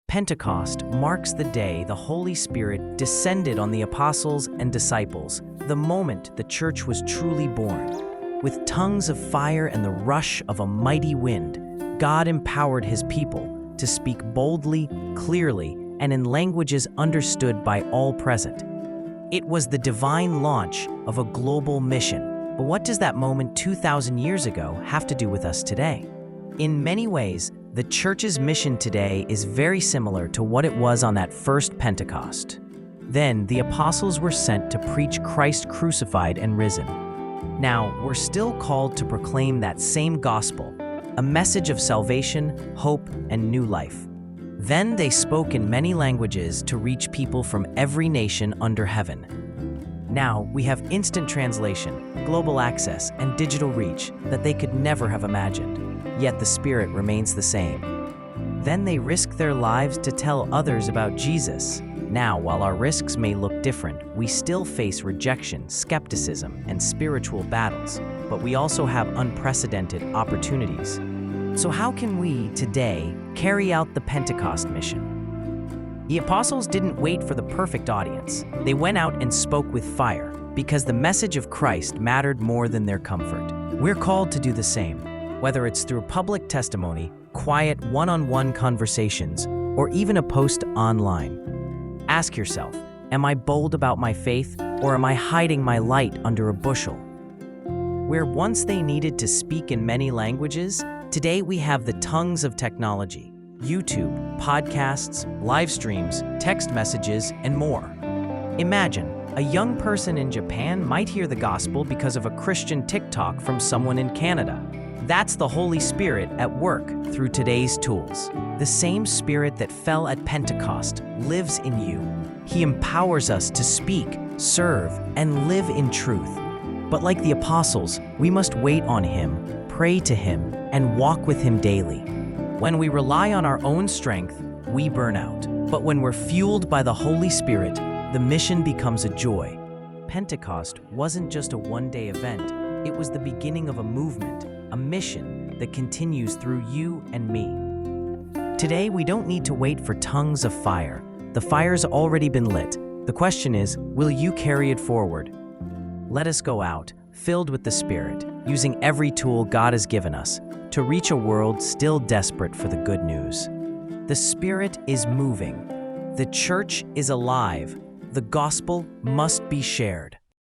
Pentecost marks the day the Holy Spirit descended on the apostles and disciples, the moment the church was truly born. With tongues of fire and the rush of a mighty wind, God empowered His people to speak boldly, clearly, and in languages understood by all present. It was the divine launch of a global mission. But what does that moment 2,000 years ago have to do with us today? In many ways, the church's mission today is very similar to what it was on that first Pentecost. Then the apostles were sent to preach Christ crucified and risen. Now, we're still called to proclaim that same gospel, a message of salvation, hope, and new life. Then they spoke in many languages to reach people from every nation under heaven. Now we have instant translation, global access, and digital reach that they could never have imagined. Yet the Spirit remains the same. Then they risk their lives to tell others about Jesus. Now, while our risks may look different, we still face rejection, skepticism, and spiritual battles, but we also have unprecedented opportunities. So how can we, today, carry out the Pentecost mission? The apostles didn't wait for the perfect audience. They went out and spoke with fire, because the message of Christ mattered more than their comfort. We're called to do the same. Whether it's through public testimony, quiet one-on-one conversations, or even a post online. Ask yourself, am I bold about my faith, or am I hiding my light under a bushel? Where once they needed to speak in many languages, today we have the tongues of technology: YouTube, podcasts, live streams, text messages, and more. Imagine, a young person in Japan might hear the gospel because of a Christian TikTok from someone in Canada. That's the Holy Spirit at work through today's tools. The same Spirit that fell at Pentecost lives in you. He empowers us to speak, serve, and live in truth. But like the apostles, we must wait on Him, pray to Him, and walk with Him daily. When we rely on our own strength, we burn out. But when we're fueled by the Holy Spirit, the mission becomes a joy. Pentecost wasn't just a one-day event. It was the beginning of a movement, a mission that continues through you and me. Today, we don't need to wait for tongues of fire. The fire's already been lit. The question is, will you carry it forward? Let us go out, filled with the Spirit, using every tool God has given us to reach a world still desperate for the good news. The Spirit is moving. The church is alive. The gospel must be shared.